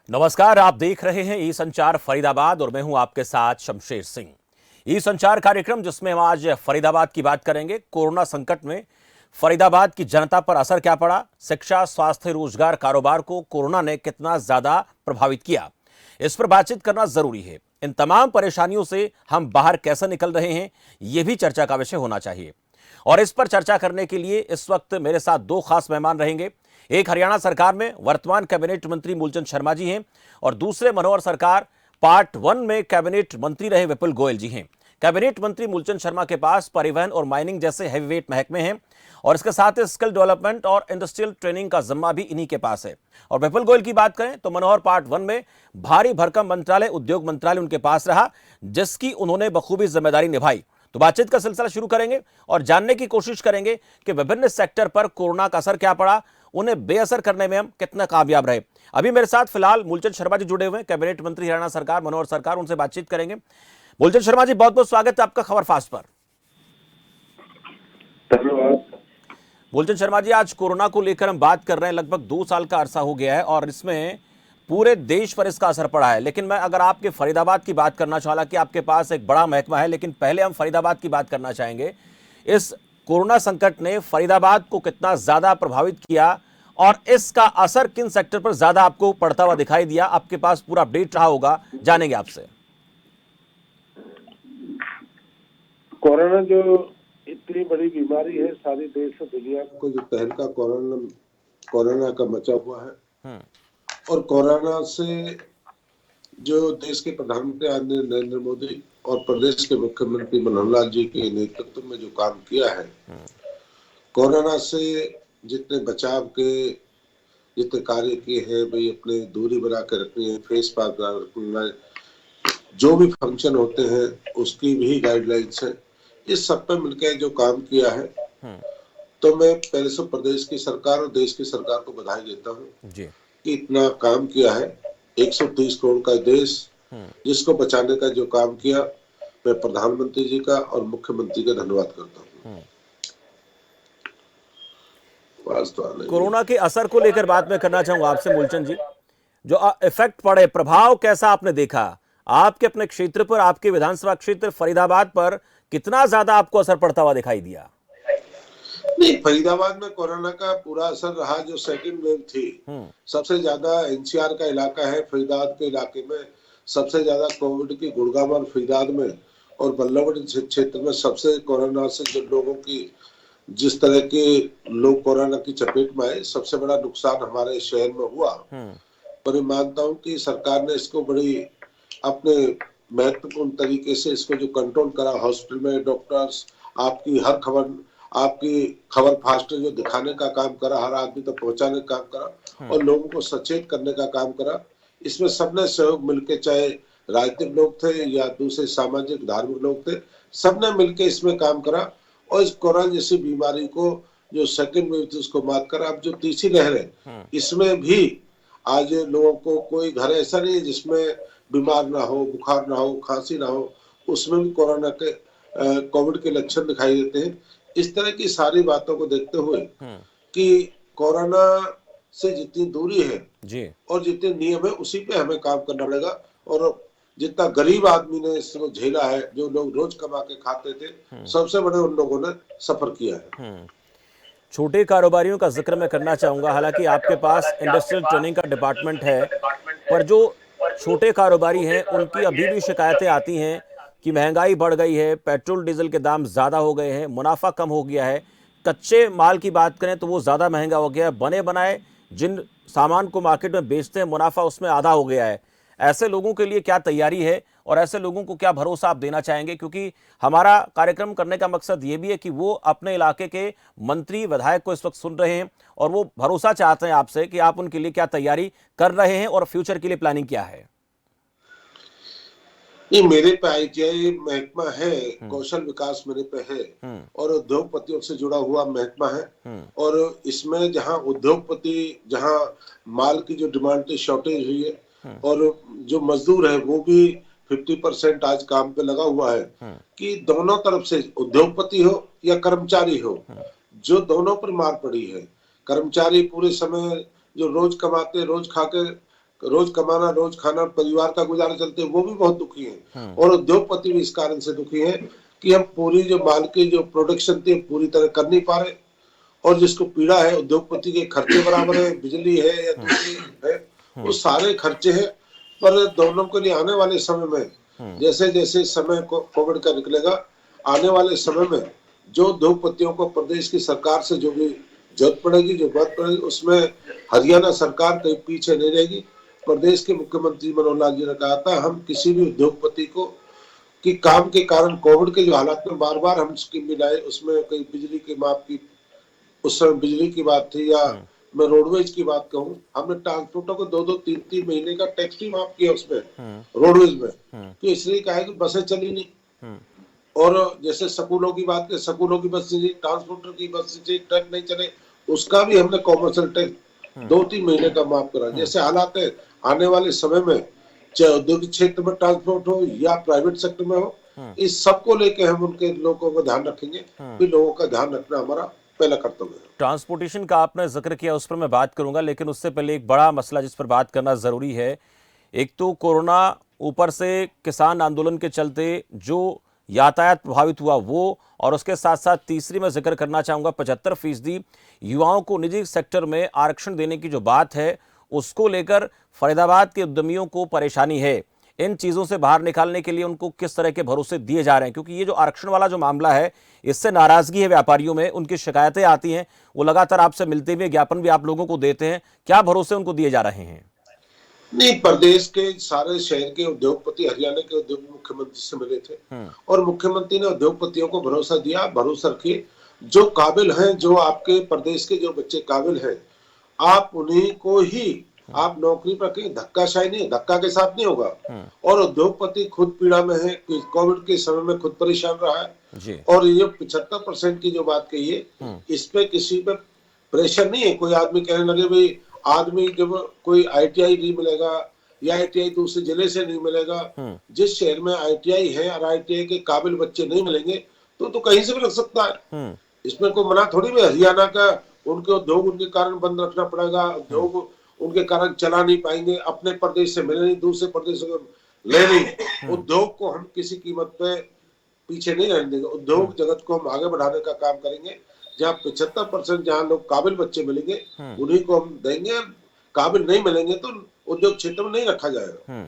नमस्कार, आप देख रहे हैं ई संचार फरीदाबाद और मैं हूं आपके साथ शमशेर सिंह। ई संचार कार्यक्रम जिसमें हम आज फरीदाबाद की बात करेंगे। कोरोना संकट में फरीदाबाद की जनता पर असर क्या पड़ा, शिक्षा, स्वास्थ्य, रोजगार, कारोबार को कोरोना ने कितना ज्यादा प्रभावित किया, इस पर बातचीत करना जरूरी है। इन तमाम परेशानियों से हम बाहर कैसे निकल रहे हैं, यह भी चर्चा का विषय होना चाहिए। और इस पर चर्चा करने के लिए इस वक्त मेरे साथ दो खास मेहमान रहेंगे। एक हरियाणा सरकार में वर्तमान कैबिनेट मंत्री मूलचंद शर्मा जी हैं और दूसरे मनोहर सरकार पार्ट 1 में कैबिनेट मंत्री रहे विपुल गोयल जी हैं। कैबिनेट मंत्री मूलचंद शर्मा के पास परिवहन और माइनिंग जैसे हैवीवेट महकमे हैं और इसके साथ ही स्किल डेवलपमेंट और इंडस्ट्रियल ट्रेनिंग का जिम्मा भी इन्हीं के पास है। और विपुल गोयल की बात करें तो मनोहर पार्ट 1 में भारी भरकम मंत्रालय, उद्योग मंत्रालय उनके पास रहा, जिसकी उन्होंने बखूबी जिम्मेदारी निभाई। तो बातचीत का सिलसिला शुरू करेंगे और जानने की कोशिश करेंगे कि विभिन्न सेक्टर पर कोरोना का असर क्या पड़ा, उन्हें बेअसर करने में हम कितना कामयाब रहे। अभी मेरे साथ फिलहाल मूलचंद शर्मा जी जुड़े हुए हैं, कैबिनेट मंत्री हरियाणा सरकार, मनोहर सरकार, उनसे बातचीत करेंगे। मूलचंद शर्मा जी, बहुत बहुत स्वागत है आपका खबर फास्ट पर। धन्यवाद। मूलचंद शर्मा जी, आज कोरोना को लेकर हम बात कर रहे हैं। लगभग 2 साल का अरसा हो गया है और इसमें पूरे देश पर इसका असर पड़ा है। लेकिन मैं अगर आपके फरीदाबाद की बात करना चाहूँ, हालांकि आपके पास एक बड़ा महकमा है, लेकिन पहले हम फरीदाबाद की बात करना चाहेंगे। इस कोरोना संकट ने फरीदाबाद को कितना ज्यादा प्रभावित किया और इसका असर किन सेक्टर पर ज्यादा आपको पड़ता हुआ दिखाई दिया? आपके पास पूरा अपडेट रहा होगा, जानेंगे आपसे। कोरोना जो इतनी बड़ी बीमारी है, सारी देश और दुनिया को जो तहलका कोरोना का मचा हुआ है और कोरोना से जो देश के प्रधानमंत्री आदरणीय नरेंद्र मोदी और प्रदेश के मुख्यमंत्री मनोहर लाल जी के नेतृत्व में जो काम किया है, कोरोना से जितने बचाव के जितने कार्य किए हैं, भाई अपने दूरी बना के रखनी है, फेस मास्क रखना, जो भी फंक्शन होते हैं उसकी भी गाइडलाइंस है, इस सब पे मिलकर जो काम किया है, तो मैं पहले से प्रदेश की सरकार और देश की सरकार को बधाई देता हूँ कि इतना काम किया है। 130 करोड़ का देश जिसको बचाने का जो काम किया, मैं प्रधानमंत्री जी का और मुख्यमंत्री का धन्यवाद करता हूँ। कोरोना के असर को लेकर बात मैं करना चाहूंगा आपसे मूलचंद जी। जो इफेक्ट पड़े, प्रभाव कैसा आपने देखा आपके अपने क्षेत्र पर, आपके विधानसभा क्षेत्र फरीदाबाद पर कितना ज्यादा आपको असर पड़ता हुआ दिखाई दिया? नहीं, फरीदाबाद में कोरोना का पूरा असर रहा। जो सेकंड वेव थी, सबसे ज्यादा एनसीआर का इलाका है, फरीदाबाद के इलाके में सबसे ज्यादा कोविड की गुड़गांव और फरीदाबाद में और बल्लभगढ़ क्षेत्र में सबसे कोरोना से जो लोगों की जिस तरह के लोग कोरोना की चपेट में आए, सबसे बड़ा नुकसान हमारे शहर में हुआ। पर मैं मानता हूँ कि सरकार ने इसको बड़ी अपने महत्वपूर्ण तरीके से इसको जो कंट्रोल करा, हॉस्पिटल में डॉक्टर्स आपकी खबर फास्ट जो दिखाने का काम करा, हर आदमी तक पहुंचाने का काम करा और लोगों को सचेत करने का काम करा। इसमें सबने सहयोग मिलके, चाहे राजनीतिक लोग थे या दूसरे सामाजिक धार्मिक लोग थे, सबने मिलके इसमें काम करा और इस कोरोना जैसी बीमारी को जो सेकंड वेव थी उसको मात करा। अब जो तीसरी लहर है, इसमें भी आज लोगों को कोई घर ऐसा नहीं है जिसमें बीमार ना हो, बुखार ना हो, खांसी ना हो, उसमें भी कोविड के लक्षण दिखाई देते हैं। इस तरह की सारी बातों को देखते हुए कि कोरोना से जितनी दूरी है जी और जितने नियम है, उसी पे हमें काम करना पड़ेगा। और जितना गरीब आदमी ने इसको झेला है, जो लोग रोज कमा के खाते थे, सबसे बड़े उन लोगों ने सफर किया है। छोटे कारोबारियों का जिक्र मैं करना चाहूंगा। हालांकि आपके पास इंडस्ट्रियल ट्रेनिंग का डिपार्टमेंट है, पर जो छोटे कारोबारी हैं उनकी अभी भी शिकायतें आती हैं कि महंगाई बढ़ गई है, पेट्रोल डीजल के दाम ज़्यादा हो गए हैं, मुनाफा कम हो गया है। कच्चे माल की बात करें तो वो ज़्यादा महंगा हो गया है, बने बनाए जिन सामान को मार्केट में बेचते हैं मुनाफा उसमें आधा हो गया है। ऐसे लोगों के लिए क्या तैयारी है और ऐसे लोगों को क्या भरोसा आप देना चाहेंगे? क्योंकि हमारा कार्यक्रम करने का मकसद ये भी है कि वो अपने इलाके के मंत्री, विधायक को इस वक्त सुन रहे हैं और वो भरोसा चाहते हैं आपसे कि आप उनके लिए क्या तैयारी कर रहे हैं और फ्यूचर के लिए प्लानिंग क्या है। ये मेरे पे ITI महकमा है, कौशल विकास मेरे पे है और उद्योगपतियों से जुड़ा हुआ महकमा है। और इसमें जहां उद्योगपति, जहां माल की जो डिमांड की शॉर्टेज हुई है और जो मजदूर है वो भी 50% आज काम पे लगा हुआ है, कि दोनों तरफ से उद्योगपति हो या कर्मचारी हो, जो दोनों पर मार पड़ी है। कर्मचारी पूरे समय जो रोज कमाते, रोज खाके रोज कमाना, रोज खाना, परिवार का गुजारा चलते हैं, वो भी बहुत दुखी हैं। और उद्योगपति भी इस कारण से दुखी हैं कि हम पूरी जो माल की जो प्रोडक्शन थी पूरी तरह कर नहीं पा रहे। और जिसको पीड़ा है, उद्योगपति के खर्चे बराबर है, बिजली है या दूसरी है, वो सारे खर्चे हैं। पर दोनों के लिए आने वाले समय में जैसे जैसे समय कोविड का निकलेगा, आने वाले समय में जो उद्योगपतियों को प्रदेश की सरकार से जो भी जरूरत पड़ेगी, जो बात पड़ेगी, उसमें हरियाणा सरकार कहीं पीछे नहीं रहेगी। प्रदेश के मुख्यमंत्री मनोहर लाल जी ने कहा था, हम किसी भी उद्योगपति को कि काम के कारण कोविड के जो हालात में बार बार हम स्कीम मिलाए, उसमें कहीं बिजली की माफ की, उस समय बिजली की बात थी, या मैं रोडवेज की बात कहूँ, हमने ट्रांसपोर्टर को 2-2, 3-3 महीने का टैक्स भी माफ किया उसमें रोडवेज में, तो इसलिए कहा है कि बसें चली नहीं। और जैसे स्कूलों की बात करें, स्कूलों की बस चली, ट्रांसपोर्टर की बस चली, ट्रक नहीं चले, उसका भी हमने कॉमर्शियल टैक्स 2-3 महीने का माफ करा। जैसे हालात है आने वाले समय में, चाहे औद्योगिक क्षेत्र में ट्रांसपोर्ट हो या प्राइवेट सेक्टर में हो, इस सबको लेके हम उनके लोगों का ध्यान रखेंगे। फिर लोगों का ध्यान रखना हमारा पहला कर्तव्य है। ट्रांसपोर्टेशन का आपने जिक्र किया, उस पर मैं बात करूंगा, लेकिन उससे पहले एक बड़ा मसला जिस पर बात करना जरूरी है। एक तो कोरोना, ऊपर से किसान आंदोलन के चलते जो यातायात प्रभावित हुआ वो, और उसके साथ साथ तीसरी मैं जिक्र करना चाहूंगा 75% युवाओं को निजी सेक्टर में आरक्षण देने की जो बात है, उसको लेकर फरीदाबाद के उद्यमियों को परेशानी है। इन चीजों से बाहर निकालने के लिए उनको किस तरह के भरोसे दिए जा रहे हैं, क्योंकि ये जो आरक्षण वाला जो मामला है, इससे नाराजगी है व्यापारियों में, उनकी शिकायतें आती हैं, वो लगातार आपसे मिलते हुए ज्ञापन भी आप लोगों को देते हैं। क्या भरोसे उनको दिए जा रहे हैं? नहीं, प्रदेश के सारे शहर के उद्योगपति हरियाणा के उद्योग मुख्यमंत्री से मिले थे और मुख्यमंत्री ने उद्योगपतियों को भरोसा दिया, भरोसा रखिए, जो काबिल हैं, जो आपके प्रदेश के जो बच्चे काबिल हैं, आप उन्हीं को ही आप नौकरी पर रखें। धक्काशाही नहीं, धक्का के साथ नहीं होगा। और उद्योगपति खुद पीड़ा में है, कोविड के समय में खुद परेशान रहा है जी। और ये 75% की जो बात कही है, इस पे किसी पे प्रेशर नहीं है। कोई आदमी कहने लगे भाई, आदमी जब कोई आईटीआई नहीं मिलेगा या आईटीआई दूसरे जिले से नहीं मिलेगा, जिस शहर में आईटीआई है और आईटीआई के काबिल बच्चे नहीं मिलेंगे, तो कहीं से भी लग सकता है। इसमें कोई मना थोड़ी है। हरियाणा का उनके उद्योग उनके कारण बंद रखना पड़ेगा, उद्योग उनके कारण चला नहीं पाएंगे, अपने प्रदेश से मिले नहीं, दूसरे प्रदेश से ले नहीं। उद्योग को हम किसी कीमत पे पीछे नहीं रहने देंगे। उद्योग जगत को हम आगे बढ़ाने का काम करेंगे। जहाँ 75% जहाँ लोग काबिल बच्चे मिलेंगे, उन्हीं को हम देंगे। काबिल नहीं मिलेंगे तो उद्योग क्षेत्र में नहीं रखा जाएगा।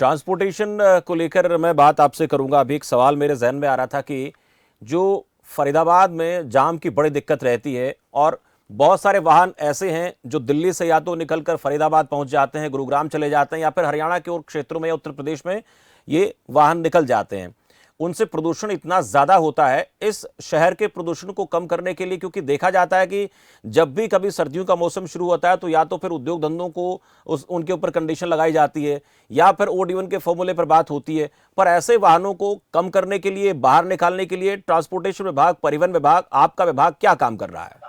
ट्रांसपोर्टेशन को लेकर मैं बात आपसे करूंगा। अभी एक सवाल मेरे जहन में आ रहा था कि जो फरीदाबाद में जाम की बड़ी दिक्कत रहती है, और बहुत सारे वाहन ऐसे हैं जो दिल्ली से या तो निकलकर फरीदाबाद पहुंच जाते हैं, गुरुग्राम चले जाते हैं, या फिर हरियाणा के और क्षेत्रों में या उत्तर प्रदेश में ये वाहन निकल जाते हैं। उनसे प्रदूषण इतना ज्यादा होता है। इस शहर के प्रदूषण को कम करने के लिए, क्योंकि देखा जाता है कि जब भी कभी सर्दियों का मौसम शुरू होता है तो या तो फिर उद्योग धंधों को उनके ऊपर कंडीशन लगाई जाती है, या फिर OD1 के फॉर्मूले पर बात होती है। पर ऐसे वाहनों को कम करने के लिए, बाहर निकालने के लिए ट्रांसपोर्टेशन विभाग, परिवहन विभाग, आपका विभाग क्या काम कर रहा है?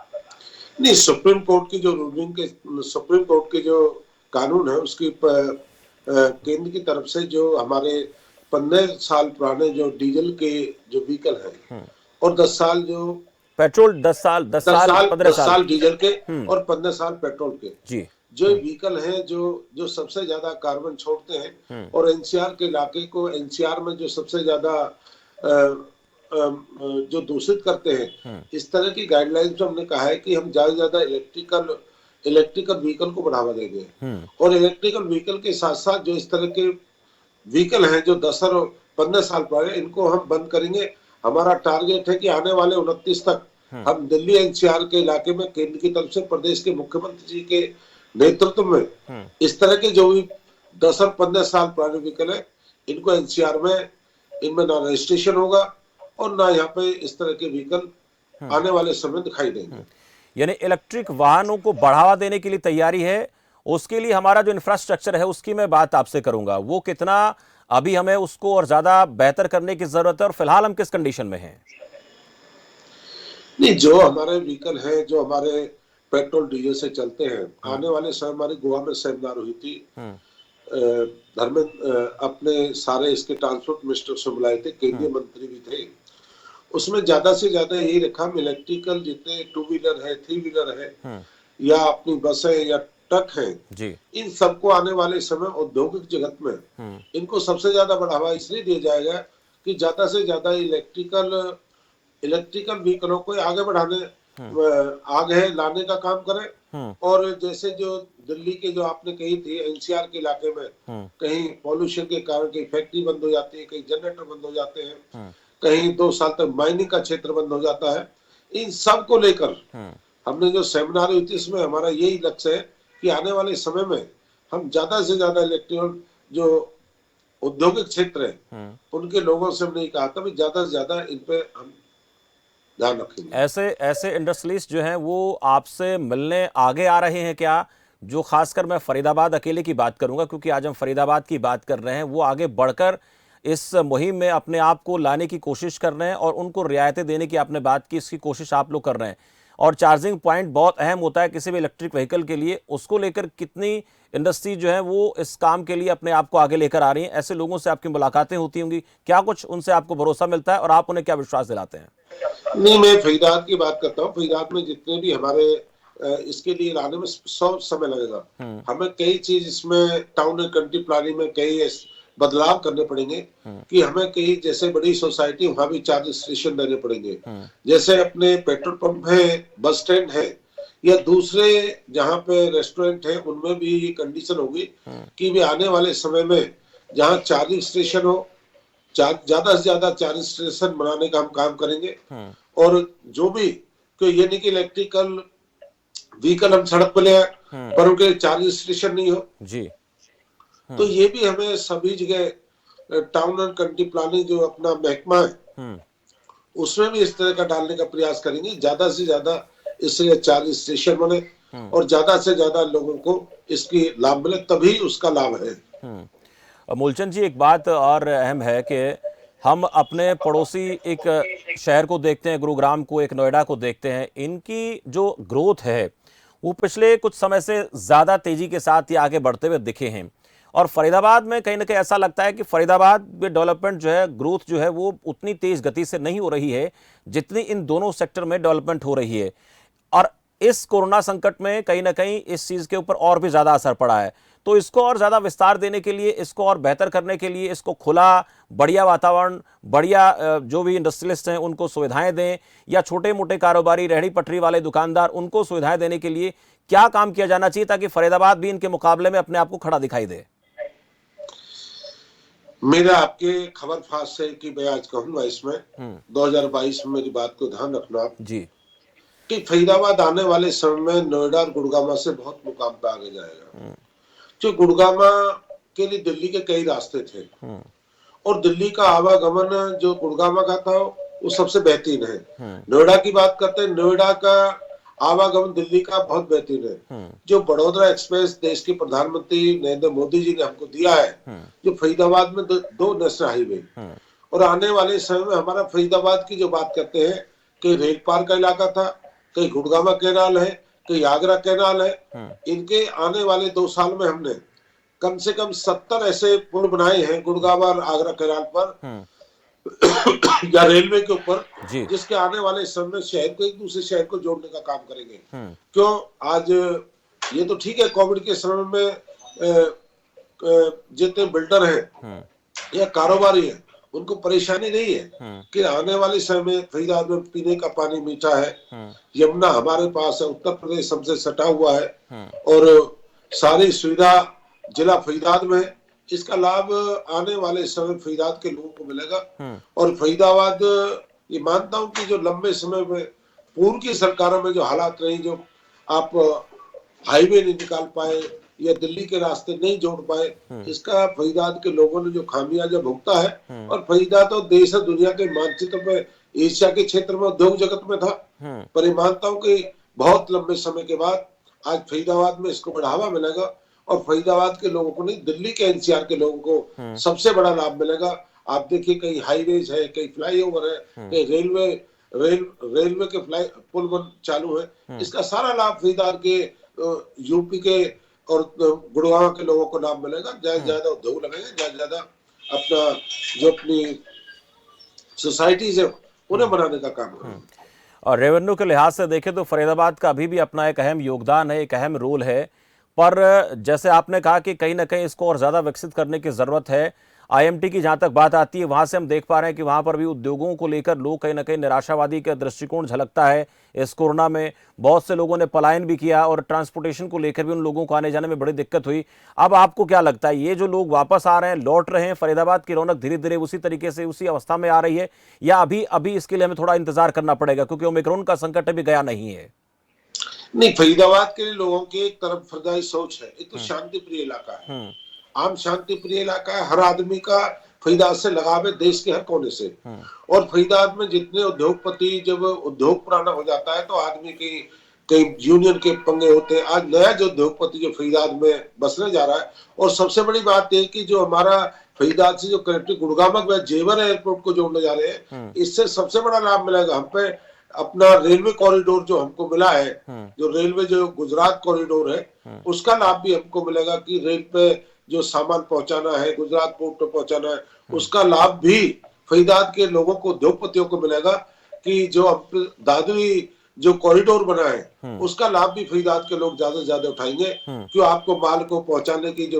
नहीं, सुप्रीम कोर्ट की जो रूलिंग के, सुप्रीम कोर्ट के जो कानून है, उसकी केंद्र की तरफ से जो हमारे 15 साल पुराने जो डीजल के जो व्हीकल हैं और 10 साल जो पेट्रोल, 10 साल 15 साल डीजल के और 15 साल पेट्रोल के जी, जो व्हीकल हैं, जो सबसे ज्यादा कार्बन छोड़ते हैं और एनसीआर के इलाके को, एनसीआर में जो सबसे ज्यादा जो दूषित करते हैं, इस तरह की गाइडलाइंस में हमने कहा है कि हम ज्यादा से ज्यादा इलेक्ट्रिकल व्हीकल को बढ़ावा देंगे। और इलेक्ट्रिकल व्हीकल के साथ साथ जो इस तरह के व्हीकल हैं जो 10 और 15 साल पुराने, इनको हम बंद करेंगे। हमारा टारगेट है कि आने वाले 29 तक हम दिल्ली एनसीआर के इलाके में केंद्र की तरफ से प्रदेश के मुख्यमंत्री जी के नेतृत्व में इस तरह के जो भी 10 और 15 साल पुराने व्हीकल है, इनको एनसीआर में, इनमें ना रजिस्ट्रेशन होगा और ना यहाँ पे इस तरह के व्हीकल आने वाले समय दिखाई देंगे। यानी इलेक्ट्रिक वाहनों को बढ़ावा देने के लिए तैयारी है। उसके लिए हमारा जो इंफ्रास्ट्रक्चर है उसकी मैं बात आपसे करूंगा, वो कितना अभी हमें उसको और ज्यादा बेहतर करने की जरूरत है, और फिलहाल हम किस कंडीशन में हैं? नहीं, जो हमारे व्हीकल है, जो हमारे पेट्रोल डीजल से चलते हैं, आने वाले समय हमारी गोवा में सेमिनार हुई थी, धर्मेंद्र अपने सारे इसके ट्रांसपोर्ट मिनिस्टर से बुलाए थे, केंद्रीय मंत्री भी थे। उसमें ज्यादा से ज्यादा यही रखा, इलेक्ट्रिकल जितने 2 व्हीलर है, 3 व्हीलर है, या अपनी बस है या ट्रक हैं, जी। इन सबको आने वाले समय औद्योगिक जगत में इनको सबसे ज्यादा बढ़ावा इसलिए दिया जाएगा कि ज्यादा से ज्यादा इलेक्ट्रिकल व्हीकलों को आगे बढ़ाने आगे लाने का काम करें। और जैसे जो दिल्ली के जो आपने कही थी एनसीआर के इलाके में कहीं पॉल्यूशन के कारण कहीं फैक्ट्री बंद हो जाती है, कहीं जनरेटर बंद हो जाते हैं, कहीं 2 साल तक माइनिंग का क्षेत्र बंद हो जाता है। इन सब को लेकर हमने जो सेमिनार हुई थी इसमें हमारा यही लक्ष्य है कि आने वाले समय में हम ज्यादा से ज्यादा इलेक्ट्रिकल जो औद्योगिक क्षेत्र है उनके लोगों से हमने कहा था कि ज्यादा से ज्यादा इन पे हम ध्यान रखेंगे। ऐसे ऐसे इंडस्ट्रियलिस्ट जो हैं वो आपसे मिलने आगे आ रहे हैं क्या? जो खासकर मैं फरीदाबाद अकेले की बात करूंगा क्योंकि आज हम फरीदाबाद की बात कर रहे हैं, वो आगे बढ़कर इस मुहिम में अपने आप को लाने की कोशिश कर रहे हैं और उनको रियायतें देने की आपने बात की, इसकी कोशिश आप लोग कर रहे हैं। और चार्जिंग पॉइंट बहुत अहम होता है किसी भी इलेक्ट्रिक व्हीकल के लिए, उसको लेकर कितनी इंडस्ट्री जो है वो इस काम के लिए अपने आप को आगे लेकर आ रही हैं? ऐसे लोगों से आपकी मुलाकातें होती होंगी, क्या कुछ उनसे आपको भरोसा मिलता है और आप उन्हें क्या विश्वास दिलाते हैं? नहीं, मैं फरीदाबाद की बात करता हूँ। फरीदाबाद में जितने भी हमारे इसके लिए लाने में 100 समय लगेगा। हमें कई चीज इसमें टाउन एंड कंट्री प्लानिंग में कई बदलाव करने पड़ेंगे कि हमें कई जैसे बड़ी सोसाइटी वहां भी चार्जिंग स्टेशन देने पड़ेंगे। जैसे अपने पेट्रोल पंप है, बस स्टैंड है या दूसरे जहाँ पे रेस्टोरेंट है उनमें भी ये कंडीशन होगी कि भी आने वाले समय में जहाँ चार्जिंग स्टेशन हो ज्यादा से ज्यादा चार्जिंग स्टेशन बनाने का हम काम करेंगे। और जो भी तो ये नहीं कि इलेक्ट्रिकल व्हीकल हम सड़क पर ले आए पर उनके चार्जिंग स्टेशन नहीं हो जी। तो ये भी हमें सभी जगह टाउन एंड कंट्री प्लानिंग जो अपना महकमा है उसमें भी इस तरह का डालने का प्रयास करेंगे। ज्यादा से ज्यादा इससे चार्जिंग स्टेशन बने और ज्यादा से ज्यादा लोगों को इसकी लाभ मिले, तभी उसका लाभ है। मूलचंद जी, एक बात और अहम है कि हम अपने पड़ोसी एक शहर को देखते हैं, गुरुग्राम को, एक नोएडा को देखते हैं। इनकी जो ग्रोथ है वो पिछले कुछ समय से ज़्यादा तेज़ी के साथ ही आगे बढ़ते हुए दिखे हैं। और फरीदाबाद में कहीं ना कहीं ऐसा लगता है कि फरीदाबाद में डेवलपमेंट जो है, ग्रोथ जो है वो उतनी तेज़ गति से नहीं हो रही है जितनी इन दोनों सेक्टर में डेवलपमेंट हो रही है। और इस कोरोना संकट में कहीं ना कहीं इस चीज़ के ऊपर और भी ज़्यादा असर पड़ा है। तो इसको और ज़्यादा विस्तार देने के लिए, इसको और बेहतर करने के लिए, इसको खुला, बढ़िया वातावरण, बढ़िया जो भी इंडस्ट्रियलिस्ट हैं उनको सुविधाएं दें, या छोटे मोटे कारोबारी, रेहड़ी पटरी वाले दुकानदार, उनको सुविधाएं देने के लिए क्या काम किया जाना चाहिए ताकि फरीदाबाद भी इनके मुकाबले में अपने आप को खड़ा दिखाई दे? मेरा आपके खबर फास्ट से कि मैं आज कहूंगा इसमें 2022 में मेरी बात को ध्यान रखना आप जी कि फरीदाबाद आने वाले समय में नोएडा और गुड़गामा से बहुत मुकाम पे आगे जाएगा। जो गुड़गामा के लिए दिल्ली के कई रास्ते थे और दिल्ली का आवागमन जो गुड़गामा का था वो सबसे बेहतरीन है। नोएडा की बात करते हैं, नोएडा का आवागमन दिल्ली का बहुत बेहतरीन है। जो बड़ौदा एक्सप्रेस देश के प्रधानमंत्री नरेंद्र मोदी जी ने हमको दिया है, जो फरीदाबाद में दो नेशनल हाईवे, और आने वाले समय में हमारा फरीदाबाद की जो बात करते हैं कि रेल पार का इलाका था, कहीं गुड़गामा कैनाल है, कहीं आगरा कैनाल है। इनके आने वाले 2 साल में हमने कम से कम 70 ऐसे पुल बनाए हैं गुड़गामा और आगरा कैनाल पर या रेलवे के ऊपर, जिसके आने वाले समय में शहर को एक दूसरे शहर को जोड़ने का काम करेंगे। क्यों आज ये तो ठीक है, कोविड के समय में जितने बिल्डर हैं या कारोबारी हैं उनको परेशानी नहीं है कि आने वाले समय में फरीदाबाद में पीने का पानी मीठा है, यमुना हमारे पास है, उत्तर प्रदेश हमसे सटा हुआ है और सारी सुविधा जिला फरीदाबाद में है। इसका लाभ आने वाले समय फरीदाबाद के लोगों को मिलेगा। और फरीदाबाद ये मानता हूं कि जो लंबे समय में पूर्व की सरकारों में जो हालात रही, जो आप हाईवे नहीं निकाल पाए या दिल्ली के रास्ते नहीं जोड़ पाए, इसका फरीदाबाद के लोगों ने जो खामियाजा भुगता है। और फरीदाबाद तो देश और दुनिया के मानचित्र में एशिया के क्षेत्र में उद्योग जगत में था, पर ये मानता हूं कि बहुत लंबे समय के बाद आज फरीदाबाद में इसको बढ़ावा मिलेगा और फरीदाबाद के लोगों को नहीं, दिल्ली के एनसीआर के लोगों को सबसे बड़ा लाभ मिलेगा। आप देखिए कई हाईवेज है, कई फ्लाईओवर है, कई रेलवे के पुल चालू है। इसका सारा लाभ फरीदाबाद के यूपी के और गुड़गांव के लोगों को लाभ मिलेगा। ज्यादा से ज्यादा उद्योग लगेंगे, ज्यादा से ज्यादा अपना जो अपनी सोसाइटीज है उन्हें बनाने का काम करेंगे। और रेवेन्यू के लिहाज से देखें तो फरीदाबाद का अभी भी अपना एक अहम योगदान है, एक अहम रोल है। पर जैसे आपने कहा कि कहीं ना कहीं इसको और ज्यादा विकसित करने की जरूरत है। आईएमटी की जहां तक बात आती है, वहां से हम देख पा रहे हैं कि वहां पर भी उद्योगों को लेकर लोग कहीं ना कहीं निराशावादी का दृष्टिकोण झलकता है। इस कोरोना में बहुत से लोगों ने पलायन भी किया और ट्रांसपोर्टेशन को लेकर भी उन लोगों को आने जाने में बड़ी दिक्कत हुई। अब आपको क्या लगता है, ये जो लोग वापस आ रहे हैं, लौट रहे हैं, फरीदाबाद की रौनक धीरे धीरे उसी तरीके से उसी अवस्था में आ रही है, या अभी अभी इसके लिए हमें थोड़ा इंतजार करना पड़ेगा क्योंकि ओमिक्रॉन का संकट अभी गया नहीं है? नहीं, फरीदाबाद के लोगों की एक तरफ फरदाई सोच है। एक तो शांति प्रिय इलाका है, हम्म। आम शांति प्रिय इलाका है। हर आदमी का फरीदाबाद से लगाव है, देश के हर कोने से। और फरीदाबाद में जितने उद्योगपति, जब उद्योग पुराना हो जाता है तो आदमी की कई यूनियन के पंगे होते हैं। आज नया जो उद्योगपति जो फरीदाबाद में बसने जा रहा है, और सबसे बड़ी बात यह कि जो हमारा फरीदाबाद से जो कनेक्टिव गुड़गामा व जेवर एयरपोर्ट को जोड़ने जा रहे हैं, इससे सबसे बड़ा लाभ मिलेगा हम पे। अपना रेलवे कॉरिडोर जो हमको मिला है, जो रेलवे जो गुजरात कॉरिडोर है, उसका लाभ भी हमको मिलेगा कि रेल पे जो सामान पहुंचाना है, गुजरात पोर्ट पे पहुंचाना है, उसका लाभ भी फरीदाबाद के लोगों को, उद्योगपतियों को मिलेगा। कि जो दादरी जो कॉरिडोर बना है, उसका लाभ भी फरीदाबाद के लोग ज्यादा से ज्यादा उठाएंगे। क्यों, आपको माल को पहुंचाने की जो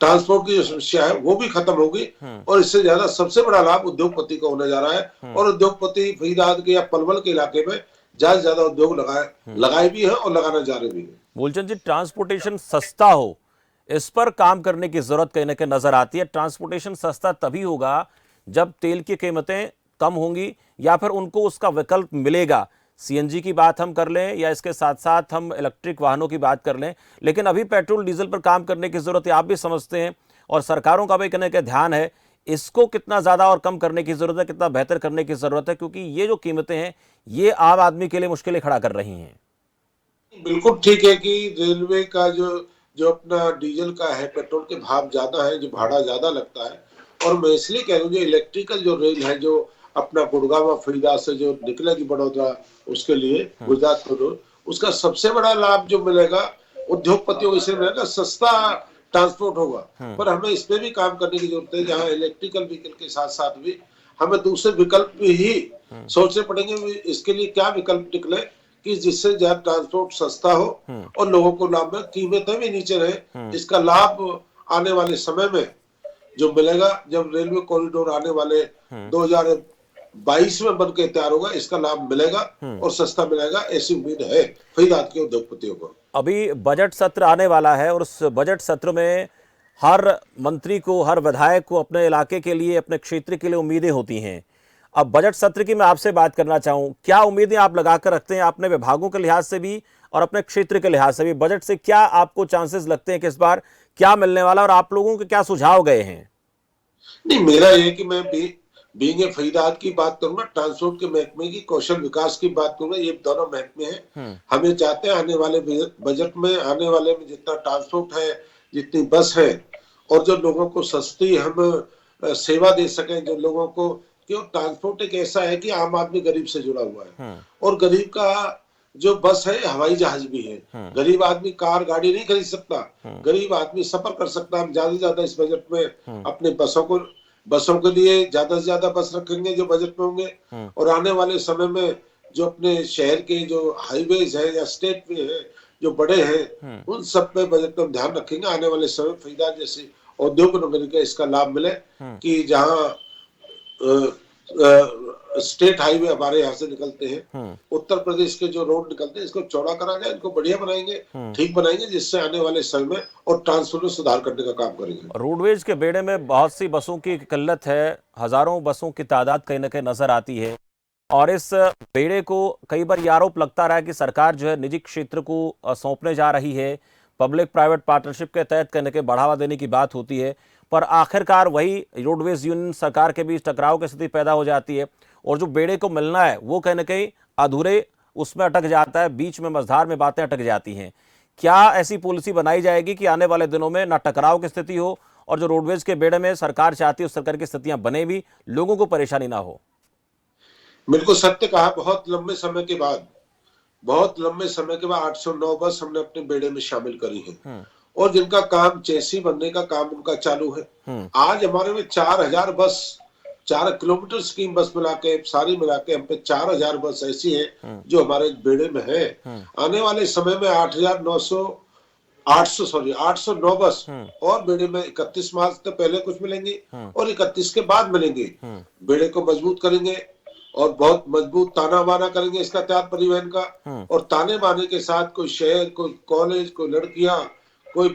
ट्रांसपोर्ट की जो समस्या है वो भी खत्म होगी। और इससे ज्यादा सबसे बड़ा लाभ उद्योगपति को होने जा रहा है। और उद्योगपति फरीदाबाद के या पलवल के इलाके में ज्यादा से ज्यादा उद्योग लगाए भी है और लगाना जा रहे भी है। मूलचंद जी, ट्रांसपोर्टेशन सस्ता हो, इस पर काम करने की जरूरत कहीं ना कहीं नजर आती है। ट्रांसपोर्टेशन सस्ता तभी होगा जब तेल की कीमतें कम होंगी या फिर उनको उसका विकल्प मिलेगा। सीएनजी की बात हम कर लें या इसके साथ साथ हम इलेक्ट्रिक वाहनों की बात कर लें, लेकिन अभी पेट्रोल डीजल पर काम करने की जरूरत है, आप भी समझते हैं, और सरकारों का भी कहने का ध्यान है। इसको कितना ज्यादा और कम करने की जरूरत है, कितना बेहतर करने की जरूरत है, क्योंकि ये जो कीमतें हैं ये आम आदमी के लिए मुश्किलें खड़ा कर रही हैं। बिल्कुल ठीक है कि रेलवे का जो जो अपना डीजल का है, पेट्रोल के भाव ज्यादा है, जो भाड़ा ज्यादा लगता है। और मैं इसलिए कह रहा हूँ, जो इलेक्ट्रिकल जो रेल है, जो अपना गुड़गांव फरीदाबाद से जो निकलेगी बड़ौदा, उसके लिए गुजरात को, उसका सबसे बड़ा लाभ जो मिलेगा उद्योगपतियों को इसलिए मिलेगा, सस्ता ट्रांसपोर्ट होगा। पर हमें इस पे भी काम करने की जरूरत है, जहाँ इलेक्ट्रिकल व्हीकल के साथ साथ भी हमें दूसरे विकल्प भी ही सोचने पड़ेंगे। इसके लिए क्या विकल्प निकले कि जिससे ज्यादा ट्रांसपोर्ट सस्ता हो और लोगों को लाभ में, कीमतें भी नीचे रहे। इसका लाभ आने वाले समय में जो मिलेगा, जब रेलवे कॉरिडोर आने वाले 2022 में बनके तैयार होगा, इसका लाभ मिलेगा और सस्ता मिलेगा, ऐसी उम्मीद है फरीदाबाद के उद्योगपतियों को। अभी बजट सत्र आने वाला है और उस बजट सत्र में हर मंत्री को, हर विधायक को अपने इलाके के लिए, अपने क्षेत्र के लिए उम्मीदें होती हैं। अब बजट सत्र की मैं आपसे बात करना चाहूं, क्या उम्मीदें आप लगाकर रखते हैं अपने विभागों के लिहाज से भी और अपने क्षेत्र के लिहाज से भी? बजट से क्या आपको चांसेस लगते हैं कि इस बार क्या मिलने वाला, और आप लोगों के क्या सुझाव गए हैं? नहीं, मेरा ये कि मैं बीइंग फरीदाबाद की बात करूंगा, ट्रांसपोर्ट के महकमे की, कौशल विकास की बात करूंगा, ये दोनों महकमे हैं। हमें चाहते हैं आने वाले बजट में, आने वाले में जितना ट्रांसपोर्ट है, जितनी बस है, और जो लोगों को सस्ती हम सेवा दे सकें, जो लोगों को, क्यों ट्रांसपोर्ट एक ऐसा है कि आम आदमी गरीब से जुड़ा हुआ है। और गरीब का जो बस है, हवाई जहाज भी है। गरीब आदमी कार गाड़ी नहीं खरीद सकता, गरीब आदमी सफर कर सकता। हम ज्यादा से ज्यादा इस बजट में अपने बसों के लिए ज्यादा से ज्यादा बस रखेंगे जो बजट में होंगे। और आने वाले समय में जो अपने शहर के जो हाईवेज है या स्टेट वे है जो बड़े हैं, उन सब पे बजट में ध्यान रखेंगे। आने वाले समय फरीदाबाद जैसे औद्योगिक नगरी का इसका लाभ मिले कि जहाँ स्टेट हाईवे हमारे यहाँ से निकलते हैं, उत्तर प्रदेश के जो रोड निकलते हैं, इसको चौड़ा करा जाए, इनको बढ़िया बनाएंगे, ठीक बनाएंगे, जिससे आने वाले समय में और ट्रांसपोर्ट में सुधार करने का काम करेंगे। रोडवेज के बेड़े में बहुत सी बसों की किल्लत है, हजारों बसों की तादाद कहीं ना कहीं नजर आती है, और इस बेड़े को कई बार ये आरोप लगता रहा है कि सरकार जो है निजी क्षेत्र को सौंपने जा रही है। पब्लिक प्राइवेट पार्टनरशिप के तहत कहीं ना कहीं बढ़ावा देने की बात होती है, पर आखिरकार वही रोडवेज यूनियन सरकार के बीच टकराव की स्थिति पैदा हो जाती है, और जो बेड़े को मिलना है वो कहीं ना कहीं अधूरे उसमें अटक जाता है, बीच में मझधार में बातें अटक जाती हैं। क्या ऐसी पॉलिसी बनाई जाएगी कि आने वाले दिनों में ना टकराव की स्थिति हो, और जो रोडवेज के बेड़े में सरकार चाहती है उस सरकार की स्थितियां बने भी, लोगों को परेशानी ना हो? बिल्कुल सत्य कहा। बहुत लंबे समय के बाद 809 बस हमने अपने बेड़े में शामिल करी है, और जिनका काम चेसी बनने का काम उनका चालू है। आज हमारे में 4000 बस, 4 किलोमीटर स्कीम बस सारी मिला के हम पे 4000 बस ऐसी है जो हमारे बेड़े में है। आने वाले समय में 809 बस, और बेड़े में 31 मार्च तक पहले कुछ मिलेंगी और 31 के बाद मिलेंगी। बेड़े को मजबूत करेंगे और बहुत मजबूत ताना बाना करेंगे इसका त्याग परिवहन का, और ताने बाने के साथ कोई शहर, कोई कॉलेज, कोई लड़कियां, कोई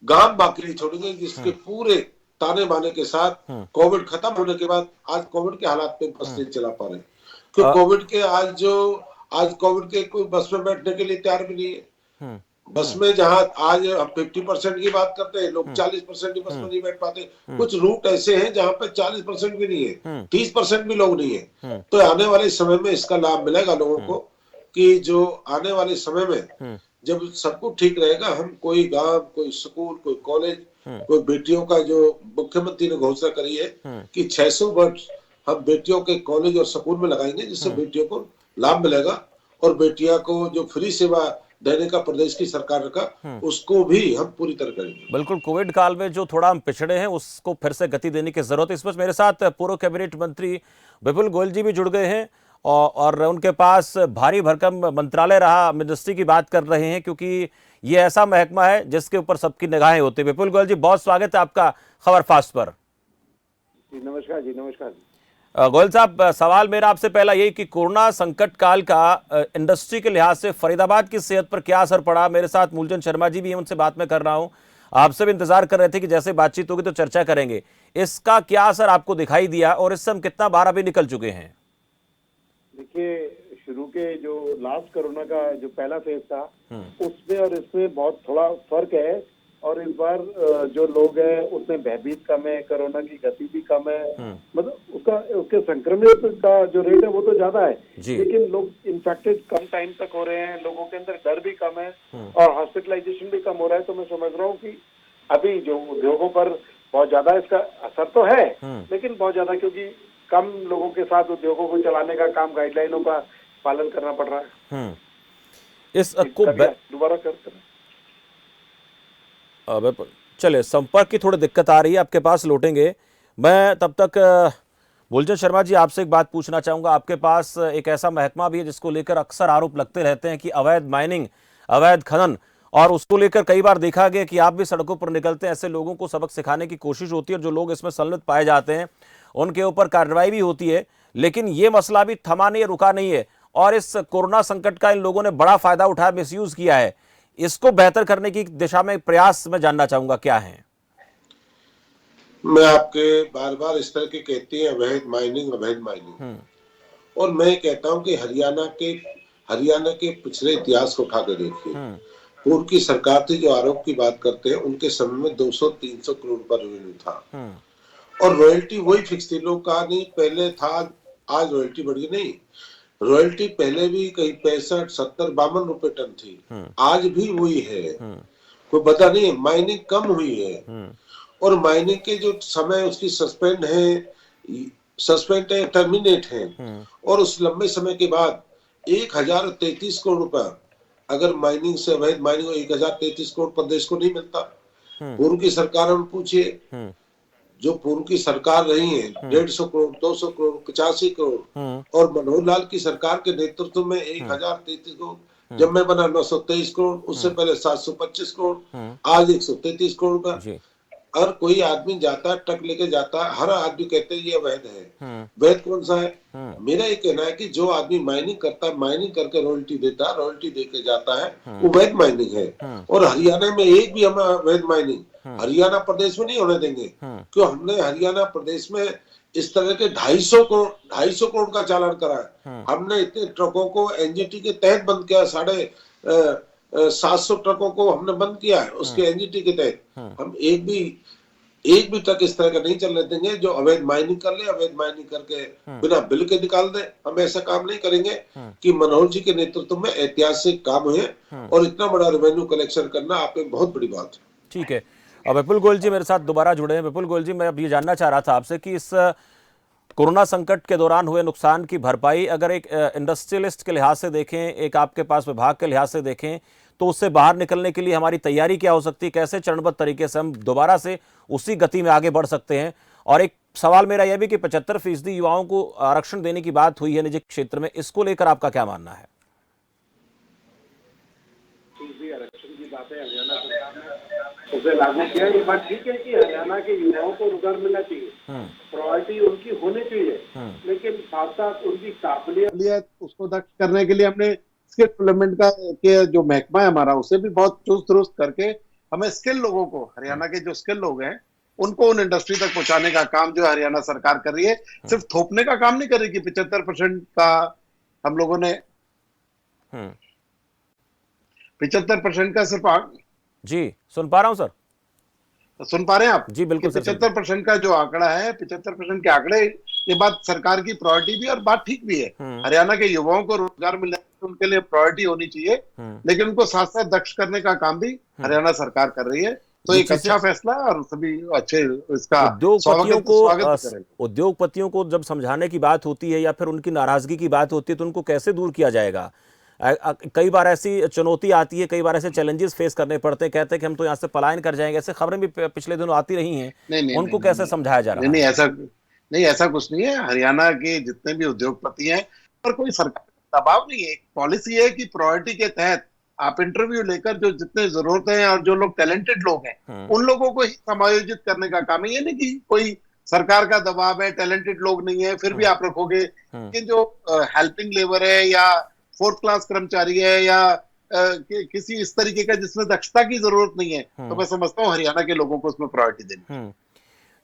गांव बाकी नहीं छोड़ेंगे, जिसके पूरे ताने बाने के साथ कोविड खत्म होने के बाद आज कोविड के हालात में बस नहीं चला पा रहे, क्योंकि कोविड के आज कोविड के कोई बस में बैठने के लिए तैयार भी नहीं है। बस में जहां आज हम 50% की बात करते हैं, लोग 40% की बस में नहीं बैठ पाते। कुछ रूट ऐसे हैं जहां पे 40% भी नहीं है, 30% भी लोग नहीं है। तो आने वाले समय में इसका लाभ मिलेगा लोगों को, कि जो आने वाले समय में जब सब कुछ ठीक रहेगा, हम कोई गांव, कोई स्कूल, कोई कॉलेज, कोई बेटियों का, जो मुख्यमंत्री ने घोषणा करी है कि 600 वर्ष हम बेटियों के कॉलेज और स्कूल में लगाएंगे, जिससे बेटियों को लाभ मिलेगा, और बेटियां को जो फ्री सेवा देने का प्रदेश की सरकार का, उसको भी हम पूरी तरह करेंगे। बिल्कुल, कोविड काल में जो थोड़ा हम पिछड़े हैं उसको फिर से गति देने की जरूरत है। इस पर मेरे साथ पूर्व कैबिनेट मंत्री विपुल गोयल जी भी जुड़ गए हैं, और उनके पास भारी भरकम मंत्रालय रहा। मिनिस्ट्री की बात कर रहे हैं, क्योंकि ये ऐसा महकमा है जिसके ऊपर सबकी निगाहें होती है। विपुल गोयल जी, बहुत स्वागत है आपका खबर फास्ट पर। जी नमस्कार जी, नमस्कार। गोयल साहब, सवाल मेरा आपसे पहला यही कि कोरोना संकट काल का इंडस्ट्री के लिहाज से फरीदाबाद की सेहत पर क्या असर पड़ा। मेरे साथ मूलचंद शर्मा जी भी हैं, उनसे बात मैं कर रहा हूं। आपसे भी इंतजार कर रहे थे कि जैसे बातचीत होगी तो चर्चा करेंगे। इसका क्या असर आपको दिखाई दिया, और इससे हम कितना बार अभी निकल चुके हैं? देखिए, शुरू के जो लास्ट कोरोना का जो पहला फेज था, उसमें और इसमें बहुत थोड़ा फर्क है। और इस बार जो लोग हैं उसमें भयभीत कम है, कोरोना की गति भी कम है, मतलब उसके संक्रमित का जो रेट है वो तो ज्यादा है, लेकिन लोग इन्फेक्टेड कम टाइम तक हो रहे हैं, लोगों के अंदर डर भी कम है और हॉस्पिटलाइजेशन भी कम हो रहा है। तो मैं समझ रहा हूँ कि अभी जो उद्योगों पर बहुत ज्यादा इसका असर तो है, लेकिन बहुत ज्यादा, क्योंकि कम लोगों के साथ उद्योगों को चलाने का काम गाइडलाइनों का पालन करना पड़ रहा है। इस को दोबारा करते हैं। चले, संपर्क की थोड़ी दिक्कत आ रही है, आपके पास लौटेंगे। मैं तब तक मूलचंद शर्मा जी आपसे एक बात पूछना चाहूंगा। आपके पास एक ऐसा महकमा भी है जिसको लेकर अक्सर आरोप लगते रहते हैं कि अवैध माइनिंग, अवैध खनन, और उसको लेकर कई बार देखा गया कि आप भी सड़कों पर निकलते हैं, ऐसे लोगों को सबक सिखाने की कोशिश होती है, और जो लोग इसमें संलिप्त पाए जाते हैं उनके ऊपर कार्रवाई भी होती है। लेकिन ये मसला भी थमा नहीं है, रुका नहीं है, और इस कोरोना संकट का इन लोगों ने बड़ा फायदा उठाया, मिसयूज किया है। इसको बेहतर करने की दिशा में प्रयास मैं जानना चाहूंगा, क्या है? मैं आपके बार बार इस तरह की कहती है अवैध माइनिंग, अवैध माइनिंग, और मैं कहता हूं कि हरियाणा के पिछले इतिहास को उठा कर देखिए। पूर्व की सरकार थी, जो आरोप की बात करते हैं, उनके समय में 200-300 करोड़ रुपया रेवेन्यू था, और रॉयल्टी वही फिक्स थी। लोग कहा नहीं पहले था, आज रॉयल्टी बढ़ी नहीं। रॉयल्टी पहले भी कहीं 65, 70, 52 रुपए टन थी, आज भी वही है, कोई बता नहीं। माइनिंग कम हुई है, और माइनिंग के जो समय उसकी सस्पेंड है, टर्मिनेट है, और उस लंबे समय के बाद 1033 करोड़ रुपया अगर माइनिंग से, अवैध माइनिंग 1033 करोड़ प्रदेश को नहीं मिलता। पूर्व की सरकार में पूछिए, जो पूर्व की सरकार रही है, 150 करोड़, 200 करोड़, 85 करोड़, और मनोहर लाल की सरकार के नेतृत्व में 1033 करोड़, जब मैं बना 923 करोड़, उससे पहले 725 करोड़, आज 133 करोड़ रुपया। और कोई आदमी जाता है, ट्रक लेके जाता है, हर आदमी कहते हैं ये अवैध है। वैध कौन सा है? मेरा ये कहना है कि जो आदमी माइनिंग करता है, माइनिंग करके रॉयल्टी देता है, रॉयल्टी देके जाता है, वो वैध माइनिंग है। और हरियाणा में एक भी हम वैध माइनिंग हरियाणा प्रदेश में नहीं होने देंगे, क्यों? हमने हरियाणा प्रदेश में इस तरह के 250 करोड़ का चालान करा है। हमने इतने ट्रकों को एनजीटी के तहत बंद किया, 750 ट्रकों को हमने बंद किया है उसके एनजीटी के तहत। हम एक भी ट्रक इस तरह का नहीं चलने देंगे जो अवैध माइनिंग कर ले, अवैध माइनिंग करके बिना बिल के निकाल दे। हम ऐसा काम नहीं करेंगे। कि मनोहर जी के नेतृत्व में ऐतिहासिक काम है, और इतना बड़ा रेवेन्यू कलेक्शन करना आप एक बहुत बड़ी बात है। ठीक है। अब विपुल गोयल जी मेरे साथ दोबारा जुड़े हैं। विपुल गोयल जी, मैं अब ये जानना चाह रहा था आपसे कि इस कोरोना संकट के दौरान हुए नुकसान की भरपाई अगर एक इंडस्ट्रियलिस्ट के लिहाज से देखें, एक आपके पास विभाग के लिहाज से देखें, तो उससे बाहर निकलने के लिए हमारी तैयारी क्या हो सकती है? कैसे चरणबद्ध तरीके से हम दोबारा से उसी गति में आगे बढ़ सकते हैं? और एक सवाल मेरा यह भी कि 75% युवाओं को आरक्षण देने की बात हुई है निजी क्षेत्र में, इसको लेकर आपका क्या मानना है? आरक्षण की बात से हरियाणा सरकार ने उसे लागू किया। ये बात ठीक है कि हरियाणा के युवाओं को रोजगार मिलना चाहिए, प्रायोरिटी उनकी होनी चाहिए, लेकिन साथ साथ उनकी काबिलियत उसको दक्ष करने के लिए हमने स्किल डेवलपमेंट का के जो महकमा है हमारा, उसे भी बहुत चुस्त दुरुस्त करके हमें स्किल लोगों को, हरियाणा के जो स्किल लोग हैं उनको उन इंडस्ट्री तक पहुंचाने का काम जो हरियाणा सरकार कर रही है। सिर्फ थोपने का काम नहीं कर रही कि 75% का हम लोगों ने 75% का सिर्फ जी सुन पा रहा हूं सर। सुन पा रहे हैं आप? जी बिल्कुल सर। 75% का जो आंकड़ा है, 75% के आंकड़े, ये बात सरकार की प्रायोरिटी भी और बात ठीक भी है। हरियाणा के युवाओं को रोजगार मिलने उनके लिए प्रायोरिटी होनी चाहिए, लेकिन उनको साथ साथ दक्ष करने का काम भी हरियाणा सरकार कर रही है। तो एक अच्छा फैसला और सभी अच्छे इसका उद्योगपतियों को जब समझाने की बात होती है या फिर उनकी नाराजगी की बात होती है तो उनको कैसे दूर किया जाएगा? कई बार ऐसी चुनौती आती है, कई बार ऐसे चैलेंजेस फेस करने पड़ते हैं, कहते हैं कि हम तो यहाँ से पलायन कर जाएंगे, ऐसे खबरें भी पिछले दिनों आती रही हैं। उनको कैसे समझाया जा रहा है? नहीं, ऐसा कुछ नहीं है। हरियाणा के जितने भी उद्योगपति हैं पर कोई सरकार दबाव नहीं है। एक पॉलिसी है कि प्रायोरिटी के तहत आप इंटरव्यू लेकर जो जितने जरूरतें हैं और जो लोग टैलेंटेड लोग हैं उन लोगों को ही समायोजित करने का काम है। ये नहीं कि कोई सरकार का दबाव है, टैलेंटेड लोग नहीं है फिर भी आप रखोगे। कि जो हेल्पिंग लेबर है या फोर्थ क्लास कर्मचारी है या किसी इस तरीके का जिसमें दक्षता की जरूरत नहीं है, तो मैं समझता हूँ हरियाणा के लोगों को उसमें प्रायोरिटी देनी।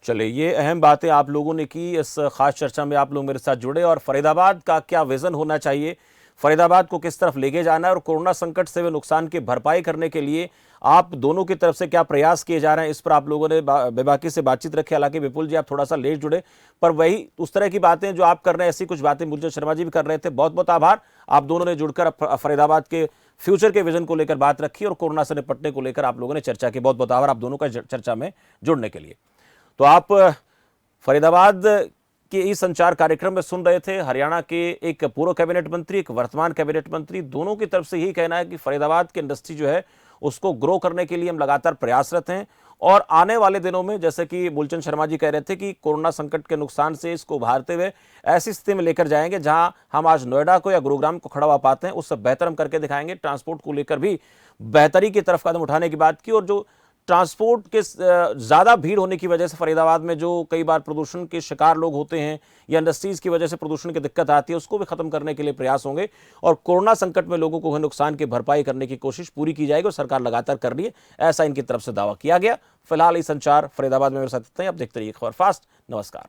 चलिए, ये अहम बातें आप लोगों ने की। इस खास चर्चा में आप लोग मेरे साथ जुड़े और फरीदाबाद का क्या विजन होना चाहिए, फरीदाबाद को किस तरफ लेके जाना है और कोरोना संकट से हुए नुकसान की भरपाई करने के लिए आप दोनों की तरफ से क्या प्रयास किए जा रहे हैं, इस पर आप लोगों ने बेबाकी से बातचीत रखी। हालांकि विपुल जी आप थोड़ा सा लेट जुड़े, पर वही उस तरह की बातें जो आप कर रहे हैं, ऐसी कुछ बातें मूलचंद शर्मा जी भी कर रहे थे। बहुत बहुत आभार, आप दोनों ने जुड़कर फरीदाबाद के फ्यूचर के विजन को लेकर बात रखी और कोरोना से निपटने को लेकर आप लोगों ने चर्चा की। बहुत बहुत आभार आप दोनों का चर्चा में जुड़ने के लिए। तो आप फरीदाबाद के इस संचार कार्यक्रम में सुन रहे थे हरियाणा के एक पूर्व कैबिनेट मंत्री, एक वर्तमान कैबिनेट मंत्री, दोनों की तरफ से यही कहना है कि फरीदाबाद की इंडस्ट्री जो है उसको ग्रो करने के लिए हम लगातार प्रयासरत हैं और आने वाले दिनों में, जैसे कि मूलचंद शर्मा जी कह रहे थे कि कोरोना संकट के नुकसान से इसको उभारते हुए ऐसी स्थिति में लेकर जाएंगे जहां हम आज नोएडा को या गुरुग्राम को खड़ा हुआ पाते हैं, उससे बेहतर हम करके दिखाएंगे। ट्रांसपोर्ट को लेकर भी बेहतरी की तरफ कदम उठाने की बात की और जो ट्रांसपोर्ट के ज़्यादा भीड़ होने की वजह से फरीदाबाद में जो कई बार प्रदूषण के शिकार लोग होते हैं या इंडस्ट्रीज़ की वजह से प्रदूषण की दिक्कत आती है, उसको भी खत्म करने के लिए प्रयास होंगे और कोरोना संकट में लोगों को हुए नुकसान की भरपाई करने की कोशिश पूरी की जाएगी और सरकार लगातार कर रही है, ऐसा इनकी तरफ से दावा किया गया। फिलहाल ये संचार फरीदाबाद में मेरे साथ इतना ही। आप देखते रहिए खबर फास्ट। नमस्कार।